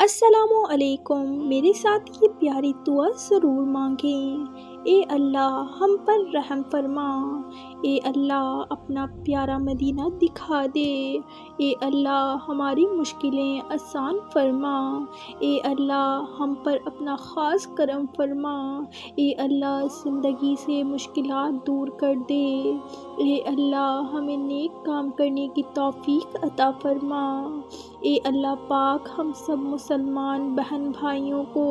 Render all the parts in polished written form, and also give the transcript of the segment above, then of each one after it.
السلام علیکم۔ میرے ساتھ یہ پیاری دعا ضرور مانگیں۔ اے اللہ ہم پر رحم فرما، اے اللہ اپنا پیارا مدینہ دکھا دے، اے اللہ ہماری مشکلیں آسان فرما، اے اللہ ہم پر اپنا خاص کرم فرما، اے اللہ زندگی سے مشکلات دور کر دے، اے اللہ ہمیں نیک کام کرنے کی توفیق عطا فرما، اے اللہ پاک ہم سب مسلمان بہن بھائیوں کو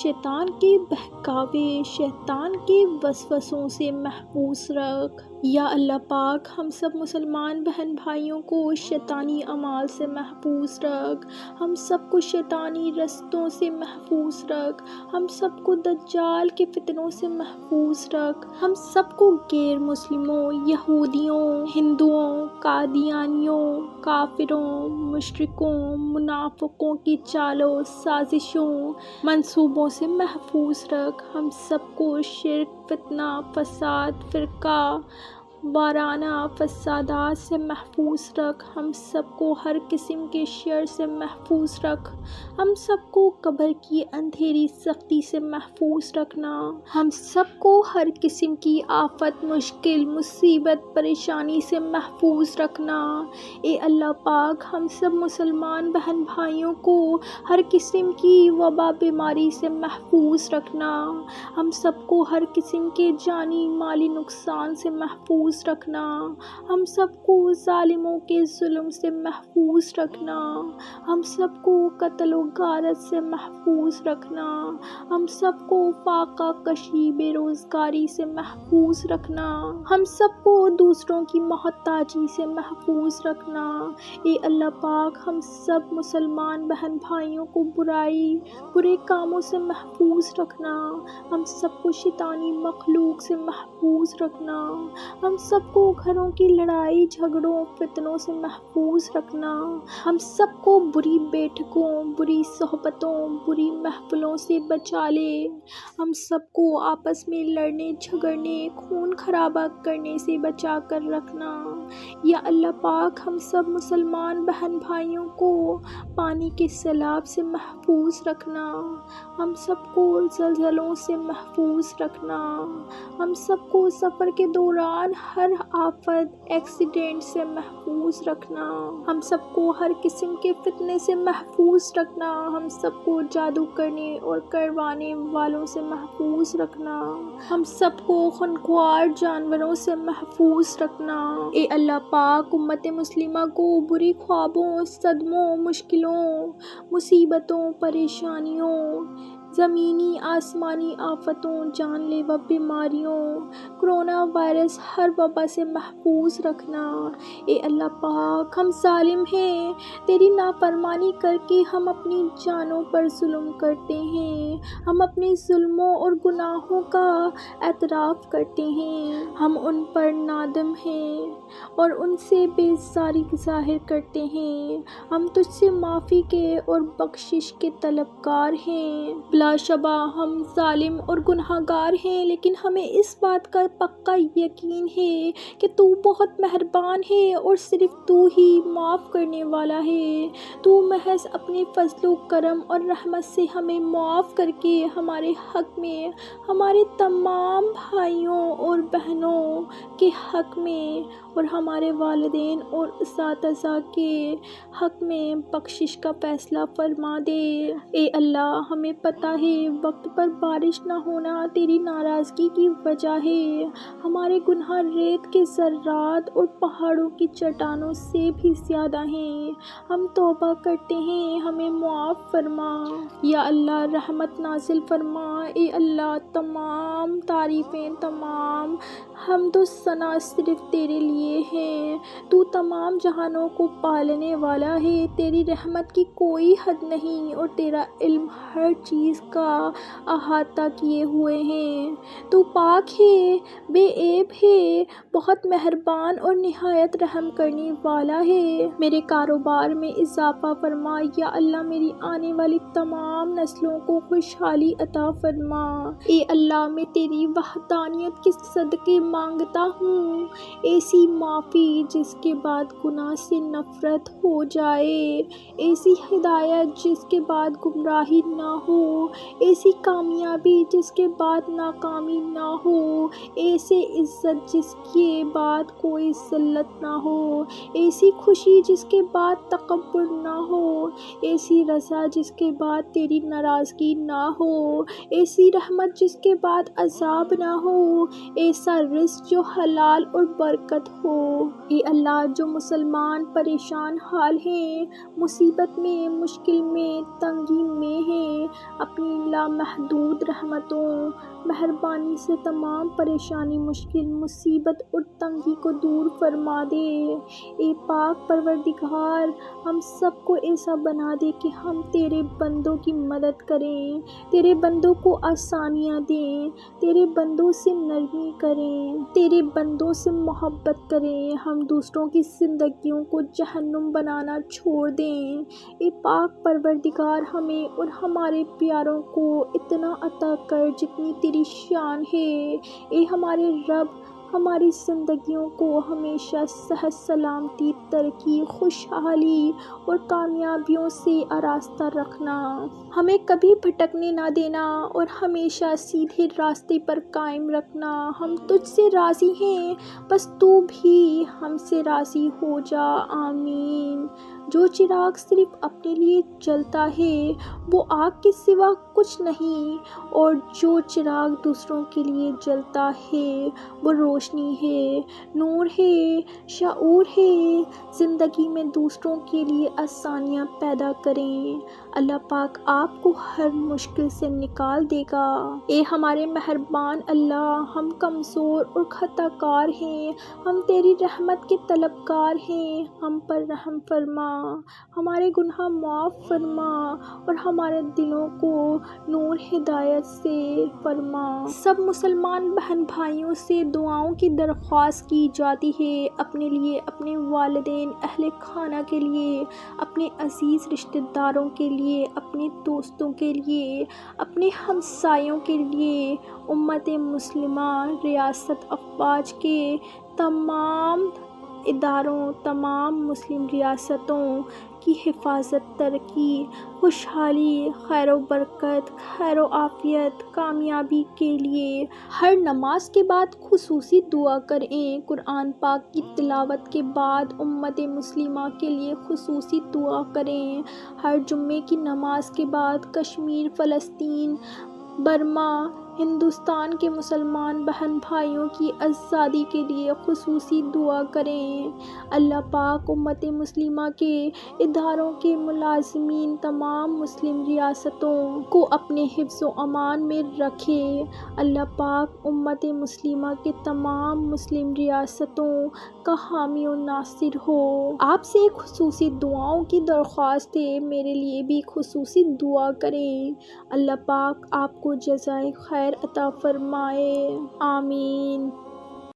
شیطان کے بہکاوے، شیطان کے وسوسوں سے محفوظ رکھ۔ یا اللہ پاک ہم سب مسلمان بہن بھائیوں کو شیطانی اعمال سے محفوظ رکھ، ہم سب کو شیطانی رستوں سے محفوظ رکھ، ہم سب کو دجال کے فتنوں سے محفوظ رکھ، ہم سب کو غیر مسلموں، یہودیوں، ہندوؤں، قادیانیوں، کافروں، مشرکوں، منافقوں کی چالوں، سازشوں، منصوبوں سے محفوظ رکھ، ہم سب کو شرک، فتنہ، فساد، فرقہ وارانہ فسادات سے محفوظ رکھ، ہم سب کو ہر قسم کے شر سے محفوظ رکھ، ہم سب کو قبر کی اندھیری سختی سے محفوظ رکھنا، ہم سب کو ہر قسم کی آفت، مشکل، مصیبت، پریشانی سے محفوظ رکھنا، اے اللہ پاک ہم سب مسلمان بہن بھائیوں کو ہر قسم کی وبا بیماری سے محفوظ رکھنا، ہم سب کو ہر قسم کے جانی مالی نقصان سے محفوظ رکھنا، ہم سب کو ظالموں کے ظلم سے محفوظ رکھنا، ہم سب کو قتل و غارت سے محفوظ رکھنا، ہم سب کو فاقہ کشی، بے روزگاری سے محفوظ رکھنا، ہم سب کو دوسروں کی محتاجی سے محفوظ رکھنا، اے اللہ پاک ہم سب مسلمان بہن بھائیوں کو برائی، برے کاموں سے محفوظ رکھنا، ہم سب کو شیطانی مخلوق سے محفوظ رکھنا، ہم سب کو گھروں کی لڑائی جھگڑوں فتنوں سے محفوظ رکھنا، ہم سب کو بری بیٹھکوں، بری صحبتوں، بری محفلوں سے بچا لے، ہم سب کو آپس میں لڑنے جھگڑنے، خون خرابہ کرنے سے بچا کر رکھنا، یا اللہ پاک ہم سب مسلمان بہن بھائیوں کو پانی کے سیلاب سے محفوظ رکھنا، ہم سب کو زلزلوں سے محفوظ رکھنا، ہم سب کو سفر کے دوران ہر آفت، ایکسیڈنٹ سے محفوظ رکھنا، ہم سب کو ہر قسم کے فتنے سے محفوظ رکھنا، ہم سب کو جادو کرنے اور کروانے والوں سے محفوظ رکھنا، ہم سب کو خونخوار جانوروں سے محفوظ رکھنا، اے اللہ پاک امت مسلمہ کو بری خوابوں، صدموں، مشکلوں، مصیبتوں، پریشانیوں، زمینی آسمانی آفتوں، جان لیوا بیماریوں، کرونا وائرس، ہر وبا سے محفوظ رکھنا، اے اللہ پاک ہم ظالم ہیں، تیری نافرمانی کر کے ہم اپنی جانوں پر ظلم کرتے ہیں، ہم اپنے ظلموں اور گناہوں کا اعتراف کرتے ہیں، ہم ان پر نادم ہیں اور ان سے بیزاری ظاہر کرتے ہیں، ہم تجھ سے معافی کے اور بخشش کے طلبگار ہیں، بلا شبہ ہم ظالم اور گنہگار ہیں، لیکن ہمیں اس بات کا پکا یقین ہے کہ تو بہت مہربان ہے اور صرف تو ہی معاف کرنے والا ہے، تو محض اپنے فضل و کرم اور رحمت سے ہمیں معاف کر کے ہمارے حق میں، ہمارے تمام بھائیوں اور بہنوں کے حق میں اور ہمارے والدین اور اساتذہ کے حق میں بخشش کا فیصلہ فرما دے، اے اللہ ہمیں پتہ ہے وقت پر بارش نہ ہونا تیری ناراضگی کی وجہ ہے، ہمارے گناہ ریت کے ذرات اور پہاڑوں کی چٹانوں سے بھی زیادہ ہیں، ہم توبہ کرتے ہیں ہمیں معاف فرما، یا اللہ رحمت نازل فرما، اے اللہ تمام تعریفیں، تمام حمد و ثنا صرف تیرے لیے ہیں، تو تمام جہانوں کو پالنے والا ہے، تیری رحمت کی کوئی حد نہیں اور تیرا علم ہر چیز کا احاطہ کیے ہوئے ہے، تو پاک ہے، بے عیب ہے، بہت مہربان اور نہایت رحم کرنے والا ہے۔ میرے کاروبار میں اضافہ فرما یا اللہ، میری آنے والی تمام نسلوں کو خوشحالی عطا فرما۔ اے اللہ، میں تیری وحدانیت کے صدقے مانگتا ہوں ایسی معافی جس کے بعد گناہ سے نفرت ہو جائے، ایسی ہدایت جس کے بعد گمراہی نہ ہو، ایسی کامیابی جس کے بعد ناکامی نہ ہو، ایسے عزت جس کے بعد کوئی ذلت نہ ہو، ایسی خوشی جس کے بعد تکبر نہ ہو، ایسی رضا جس کے بعد تیری ناراضگی نہ ہو، ایسی رحمت جس کے بعد عذاب نہ ہو، ایسا رزق جو حلال اور برکت ہو۔ اے اللہ، جو مسلمان پریشان حال ہیں، مصیبت میں، مشکل میں، تنگی میں ہیں، اپنی لامحدود رحمتوں مہربانی سے تمام پریشانی، مشکل، مصیبت اور تنگی کو دور فرما دے۔ اے پاک پروردگار، ہم سب کو ایسا بنا دے کہ ہم تیرے بندوں کی مدد کریں، تیرے بندوں کو آسانیاں دیں، تیرے بندوں سے نرمی کریں، تیرے بندوں سے محبت کریں، ہم دوسروں کی زندگیوں کو جہنم بنانا چھوڑ دیں۔ اے پاک پروردگار، ہمیں اور ہمارے پیاروں کو اتنا عطا کر جتنی تیری شان ہے۔ اے ہمارے رب، ہماری زندگیوں کو ہمیشہ صحت، سلامتی، ترقی، خوشحالی اور کامیابیوں سے آراستہ رکھنا، ہمیں کبھی بھٹکنے نہ دینا اور ہمیشہ سیدھے راستے پر قائم رکھنا۔ ہم تجھ سے راضی ہیں، بس تو بھی ہم سے راضی ہو جا، آمین۔ جو چراغ صرف اپنے لیے جلتا ہے وہ آگ کے سوا کچھ نہیں، اور جو چراغ دوسروں کے لیے جلتا ہے وہ روشنی ہے، نور ہے، شعور ہے۔ زندگی میں دوسروں کے لیے آسانیاں پیدا کریں، اللہ پاک آپ کو ہر مشکل سے نکال دے گا۔ اے ہمارے مہربان اللہ، ہم کمزور اور خطا کار ہیں، ہم تیری رحمت کے طلبگار ہیں، ہم پر رحم فرما، ہمارے گناہ معاف فرما اور ہمارے دلوں کو نور ہدایت سے فرما۔ سب مسلمان بہن بھائیوں سے دعاؤں کی درخواست کی جاتی ہے، اپنے لیے، اپنے والدین، اہل خانہ کے لیے، اپنے عزیز رشتہ داروں کے لیے، اپنے دوستوں کے لیے، اپنے ہمسایوں کے لیے، امت مسلمہ، ریاست افواج کے تمام اداروں، تمام مسلم ریاستوں کی حفاظت، ترقی، خوشحالی، خیر و برکت، خیر و عافیت، کامیابی کے لیے ہر نماز کے بعد خصوصی دعا کریں۔ قرآن پاک کی تلاوت کے بعد امت مسلمہ کے لیے خصوصی دعا کریں۔ ہر جمعے کی نماز کے بعد کشمیر، فلسطین، برما، ہندوستان کے مسلمان بہن بھائیوں کی آزادی کے لیے خصوصی دعا کریں۔ اللہ پاک امت مسلمہ کے اداروں کے ملازمین، تمام مسلم ریاستوں کو اپنے حفظ و امان میں رکھے۔ اللہ پاک امت مسلمہ کے تمام مسلم ریاستوں کا حامی و ناصر ہو۔ آپ سے ایک خصوصی دعاؤں کی درخواست ہے، میرے لیے بھی خصوصی دعا کریں۔ اللہ پاک آپ کو جزائے خیر عطا فرمائے، آمین۔